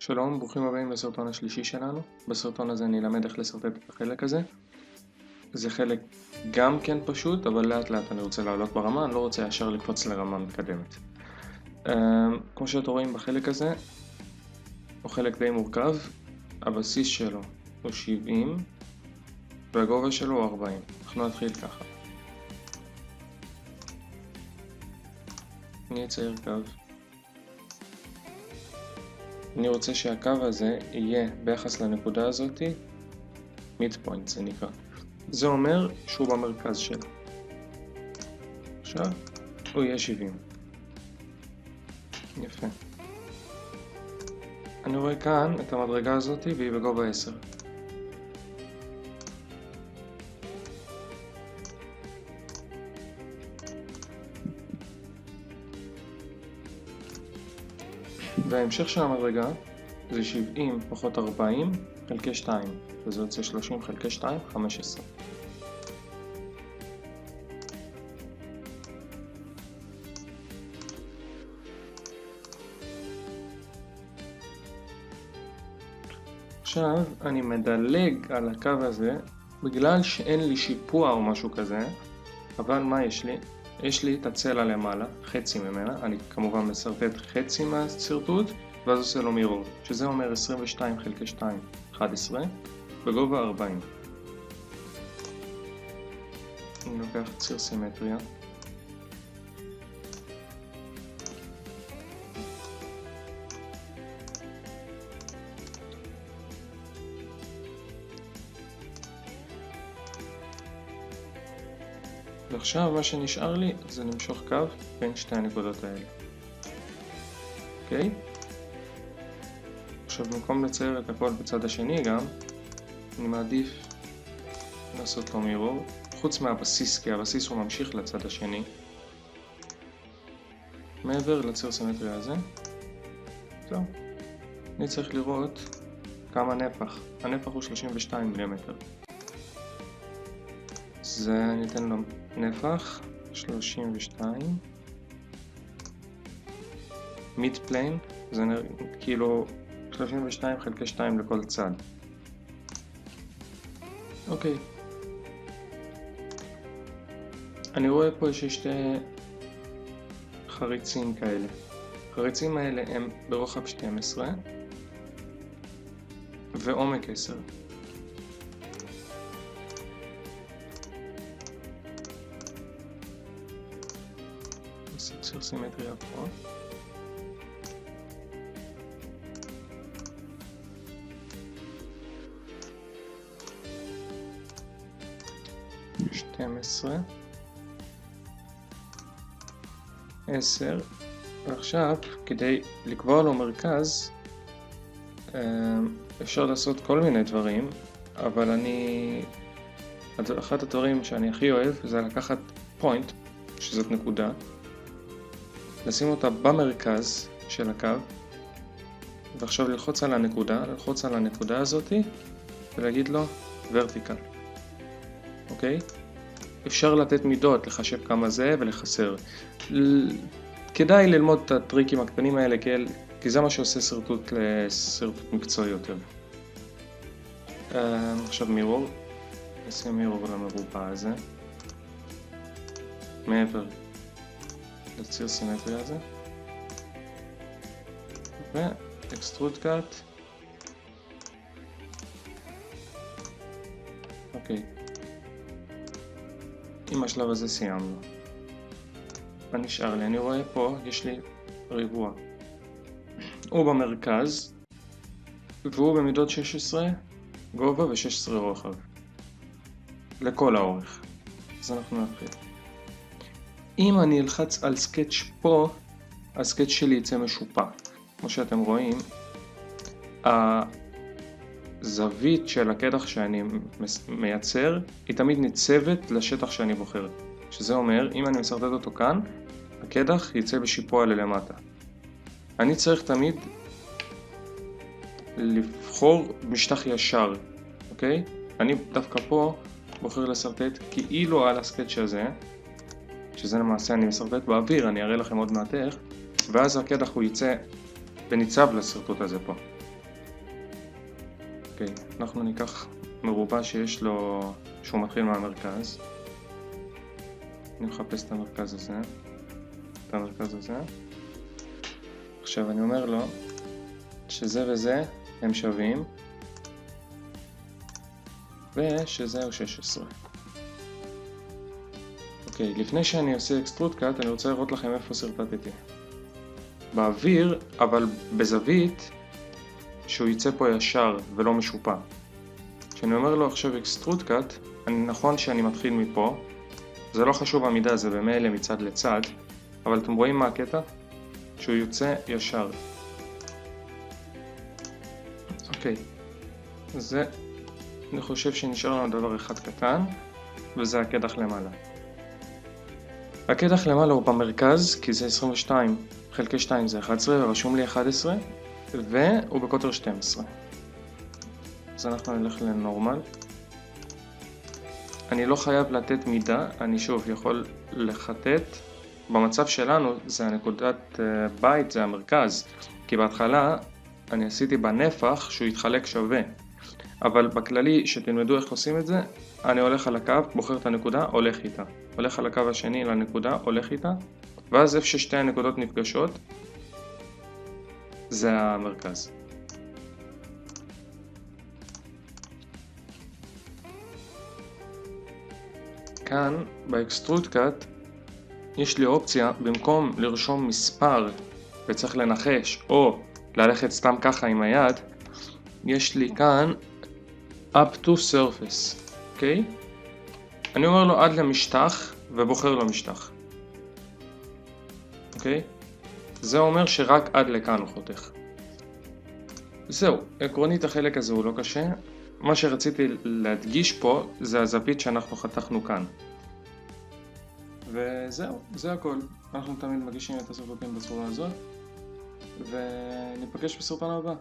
שלום, ברוכים הבאים לסרטון השלישי שלנו. בסרטון הזה אני אלמד איך לסרטט את החלק הזה. זה חלק גם כן פשוט, אבל לאט לאט אני רוצה לעלות ברמה, אני לא רוצה ישר לקפוץ לרמה מתקדמת. כמו שאתם רואים בחלק הזה, הוא חלק די מורכב. הבסיס שלו הוא 70 והגובה שלו הוא 40. אנחנו נתחיל ככה. אני אצייר קו. אני רוצה שהקו הזה יהיה ביחס לנקודה הזאתי, midpoint זה נקרא. זה אומר שהוא במרכז שלו. עכשיו הוא יהיה 70. יפה. אני רואה כאן את המדרגה הזאתי והיא בגובה 10. וההמשך של המדרגה זה 70 פחות 40 חלקי 2, וזה יוצא 30 חלקי 2, 15. עכשיו אני מדלג על הקו הזה בגלל שאין לי שיפוע או משהו כזה, אבל מה יש לי? יש לי את הצלע למעלה, חצי ממנה, אני כמובן מסרטט חצי מהסרטוט ואז עושה לו מירור, שזה אומר 22 חלקי 2, 11, בגובה 40. אני לוקח ציר סימטריה. ועכשיו מה שנשאר לי זה למשוך קו בין שתי הנקודות האלה. אוקיי? עכשיו במקום לצייר את הכל בצד השני גם, אני מעדיף לעשות לו מירור, חוץ מהבסיס, כי הבסיס הוא ממשיך לצד השני. מעבר לציר סימטריה הזה, זהו. אני צריך לראות כמה נפח. הנפח הוא 32 מילימטר. זה אני אתן לו נפח 32 מיד פליין, זה כאילו 32 חלקי 2 לכל צד. אוקיי, אני רואה פה שיש שתי חריצים כאלה. החריצים האלה הם ברוחב 12 ועומק 10. ציר סימטריה פה. עשר. ועכשיו כדי לקבוע לו מרכז אפשר לעשות כל מיני דברים, אבל אחד הדברים שאני הכי אוהב זה לקחת פוינט, שזאת נקודה, לשים אותה במרכז של הקו, ועכשיו ללחוץ על הנקודה הזאתי ולהגיד לו vertical. אוקיי? אפשר לתת מידות, לחשב כמה זה ולחסר. כדאי ללמוד את הטריקים הקטנים האלה, כי זה מה שעושה סרטוט לסרטוט מקצועי יותר. עכשיו מירור. נשים מירור למרובע הזה. מעבר לציר סימטריה הזה. ואקסטרוד קאט. אוקיי. עם השלב הזה סיימנו. מה נשאר לי? אני רואה פה, יש לי ריבוע. הוא במרכז, והוא במידות 16 גובה ו-16 רוחב. לכל האורך. אז אנחנו נתחיל. אם אני אלחץ על סקץ' פה, הסקץ' שלי יצא משופע. כמו שאתם רואים, הזווית של הקדח שאני מייצר היא תמיד ניצבת לשטח שאני בוחר. שזה אומר, אם אני מסרטט אותו כאן, הקדח יצא בשיפוע ללמטה. אני צריך תמיד לבחור משטח ישר, אוקיי? אני דווקא פה בוחר לסרטט כאילו על הסקץ' הזה, שזה למעשה אני מסרטט באוויר, אני אראה לכם עוד מעט איך, ואז הקדח הוא יצא וניצב לסרטוט הזה פה. אוקיי, אנחנו ניקח מרובע שיש לו, שהוא מתחיל מהמרכז. אני מחפש את המרכז הזה. עכשיו אני אומר לו שזה וזה הם שווים, ושזה הוא 16. אוקיי, לפני שאני עושה אקסטרוד קאט, אני רוצה לראות לכם איפה סרטטתי. באוויר, אבל בזווית שהוא יצא פה ישר ולא משופע. כשאני אומר לו עכשיו אקסטרוד קאט, נכון שאני מתחיל מפה, זה לא חשוב המידה, זה במילא מצד לצד, אבל אתם רואים מה הקטע? שהוא יוצא ישר. אוקיי, זה אני חושב שנשאר לנו דבר אחד קטן, וזה הקדח למעלה. הקדח למעלה הוא במרכז, כי זה 22 חלקי 2 זה 11, ורשום לי 11, והוא בקוטר 12. אז אנחנו נלך לנורמל. אני לא חייב לתת מידה, אני שוב יכול לחטט. במצב שלנו זה הנקודת בית, זה המרכז, כי בהתחלה אני עשיתי בנפח שהוא יתחלק שווה. אבל בכללי, שתלמדו איך עושים את זה, אני הולך על הקו, בוחר את הנקודה, הולך איתה. הולך על הקו השני לנקודה, הולך איתה, ואז איפה ששתי הנקודות נפגשות, זה המרכז. כאן, באקסטרוד קאט, יש לי אופציה, במקום לרשום מספר וצריך לנחש, או ללכת סתם ככה עם היד, יש לי כאן up to surface, אוקיי? אני אומר לו עד למשטח ובוחר לו משטח, אוקיי? זה אומר שרק עד לכאן הוא חותך. זהו, עקרונית החלק הזה הוא לא קשה. מה שרציתי להדגיש פה זה הזווית שאנחנו חתכנו כאן. וזהו, זה הכל. אנחנו תמיד מגישים את הסרטונים בצורה הזאת, וניפגש בסרטון הבא.